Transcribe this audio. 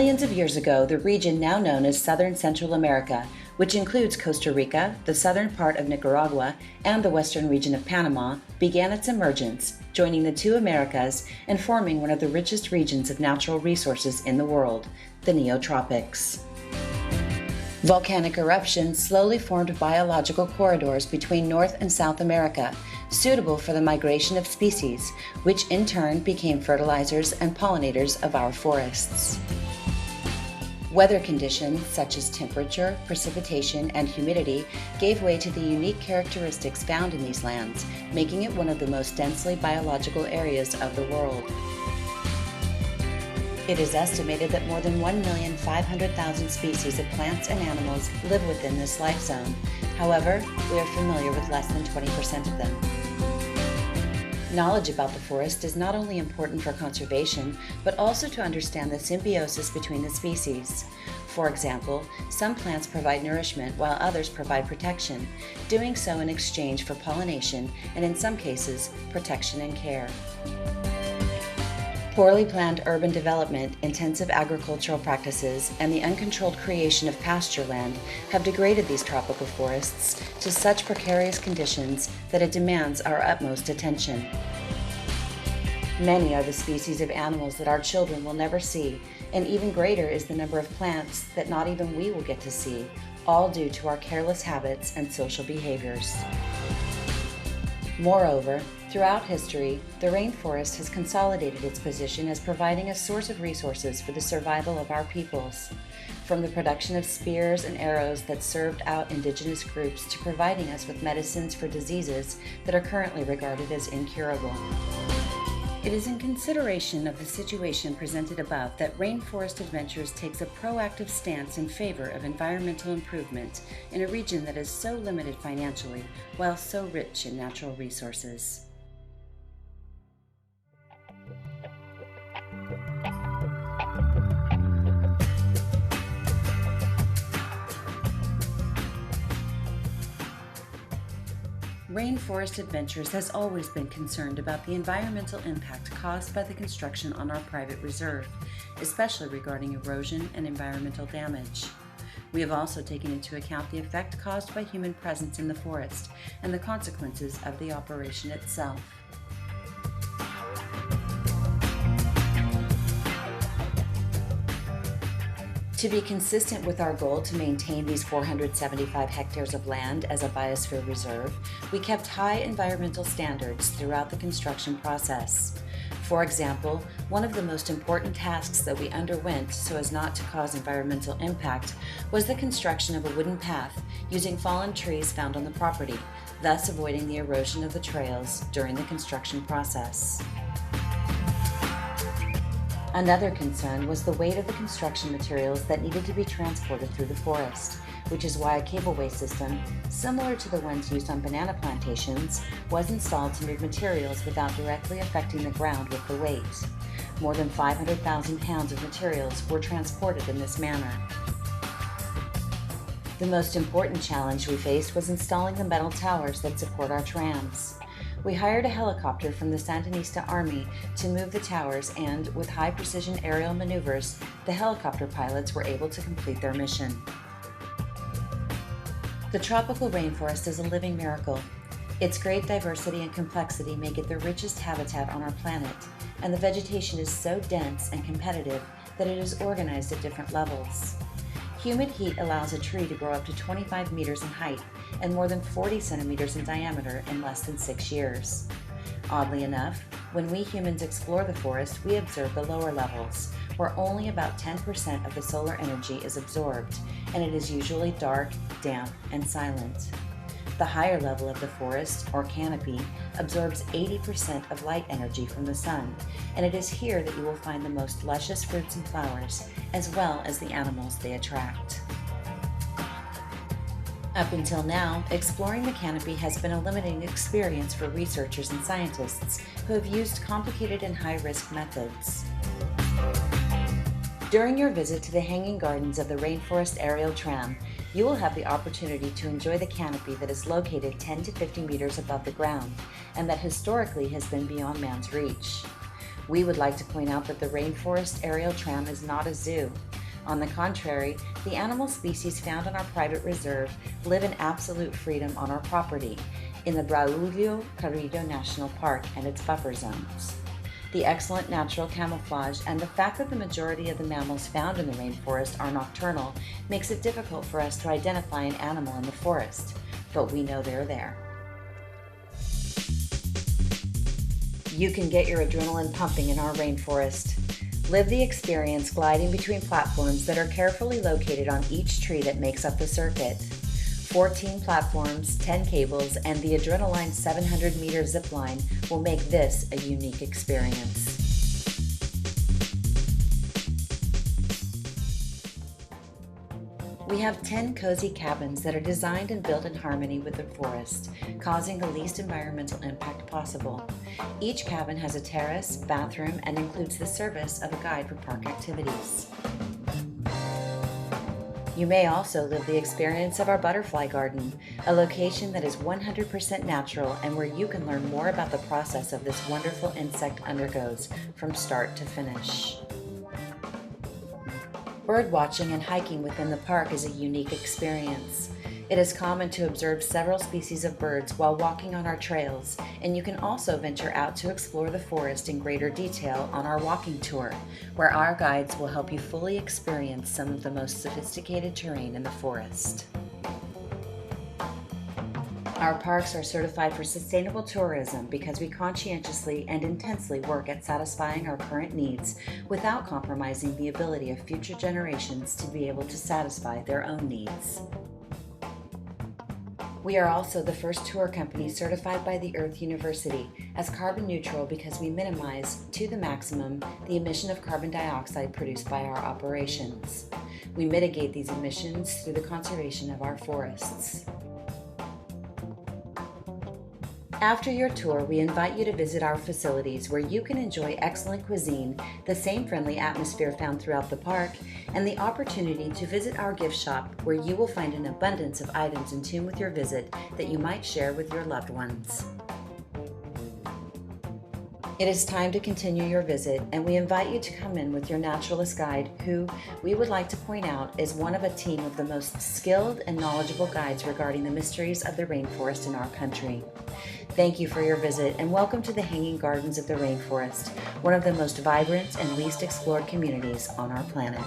Millions of years ago, the region now known as Southern Central America, which includes Costa Rica, the southern part of Nicaragua, and the western region of Panama, began its emergence, joining the two Americas and forming one of the richest regions of natural resources in the world, the Neotropics. Volcanic eruptions slowly formed biological corridors between North and South America, suitable for the migration of species, which in turn became fertilizers and pollinators of our forests. Weather conditions such as temperature, precipitation, and humidity gave way to the unique characteristics found in these lands, making it one of the most densely biological areas of the world. It is estimated that more than 1,500,000 species of plants and animals live within this life zone. However, we are familiar with less than 20% of them. Knowledge about the forest is not only important for conservation, but also to understand the symbiosis between the species. For example, some plants provide nourishment while others provide protection, doing so in exchange for pollination and, in some cases, protection and care. Poorly planned urban development, intensive agricultural practices, and the uncontrolled creation of pasture land have degraded these tropical forests to such precarious conditions that it demands our utmost attention. Many are the species of animals that our children will never see, and even greater is the number of plants that not even we will get to see, all due to our careless habits and social behaviors. Moreover, throughout history, the rainforest has consolidated its position as providing a source of resources for the survival of our peoples. From the production of spears and arrows that served out indigenous groups to providing us with medicines for diseases that are currently regarded as incurable. It is in consideration of the situation presented above that Rainforest Adventures takes a proactive stance in favor of environmental improvement in a region that is so limited financially while so rich in natural resources. Rainforest Adventures has always been concerned about the environmental impact caused by the construction on our private reserve, especially regarding erosion and environmental damage. We have also taken into account the effect caused by human presence in the forest and the consequences of the operation itself. To be consistent with our goal to maintain these 475 hectares of land as a biosphere reserve, we kept high environmental standards throughout the construction process. For example, one of the most important tasks that we underwent so as not to cause environmental impact was the construction of a wooden path using fallen trees found on the property, thus avoiding the erosion of the trails during the construction process. Another concern was the weight of the construction materials that needed to be transported through the forest, which is why a cableway system, similar to the ones used on banana plantations, was installed to move materials without directly affecting the ground with the weight. More than 500,000 pounds of materials were transported in this manner. The most important challenge we faced was installing the metal towers that support our trams. We hired a helicopter from the Sandinista Army to move the towers, and with high-precision aerial maneuvers, the helicopter pilots were able to complete their mission. The tropical rainforest is a living miracle. Its great diversity and complexity make it the richest habitat on our planet, and the vegetation is so dense and competitive that it is organized at different levels. Humid heat allows a tree to grow up to 25 meters in height and more than 40 centimeters in diameter in less than 6 years. Oddly enough, when we humans explore the forest, we observe the lower levels, where only about 10% of the solar energy is absorbed, and it is usually dark, damp, and silent. The higher level of the forest, or canopy, absorbs 80% of light energy from the sun, and it is here that you will find the most luscious fruits and flowers, as well as the animals they attract. Up until now, exploring the canopy has been a limiting experience for researchers and scientists who have used complicated and high-risk methods. During your visit to the hanging gardens of the Rainforest Aerial Tram, you will have the opportunity to enjoy the canopy that is located 10 to 50 meters above the ground and that historically has been beyond man's reach. We would like to point out that the Rainforest Aerial Tram is not a zoo. On the contrary, the animal species found on our private reserve live in absolute freedom on our property, in the Braulio Carrillo National Park and its buffer zones. The excellent natural camouflage and the fact that the majority of the mammals found in the rainforest are nocturnal makes it difficult for us to identify an animal in the forest, but we know they're there. You can get your adrenaline pumping in our rainforest. Live the experience gliding between platforms that are carefully located on each tree that makes up the circuit. 14 platforms, 10 cables, and the Adrenaline 700-meter zip line will make this a unique experience. We have 10 cozy cabins that are designed and built in harmony with the forest, causing the least environmental impact possible. Each cabin has a terrace, bathroom, and includes the service of a guide for park activities. You may also live the experience of our butterfly garden, a location that is 100% natural and where you can learn more about the process of this wonderful insect undergoes from start to finish. Bird watching and hiking within the park is a unique experience. It is common to observe several species of birds while walking on our trails, and you can also venture out to explore the forest in greater detail on our walking tour, where our guides will help you fully experience some of the most sophisticated terrain in the forest. Our parks are certified for sustainable tourism because we conscientiously and intensely work at satisfying our current needs without compromising the ability of future generations to be able to satisfy their own needs. We are also the first tour company certified by the Earth University as carbon neutral because we minimize to the maximum the emission of carbon dioxide produced by our operations. We mitigate these emissions through the conservation of our forests. After your tour, we invite you to visit our facilities where you can enjoy excellent cuisine, the same friendly atmosphere found throughout the park, and the opportunity to visit our gift shop where you will find an abundance of items in tune with your visit that you might share with your loved ones. It is time to continue your visit, and we invite you to come in with your naturalist guide, who, we would like to point out, is one of a team of the most skilled and knowledgeable guides regarding the mysteries of the rainforest in our country. Thank you for your visit, and welcome to the Hanging Gardens of the Rainforest, one of the most vibrant and least explored communities on our planet.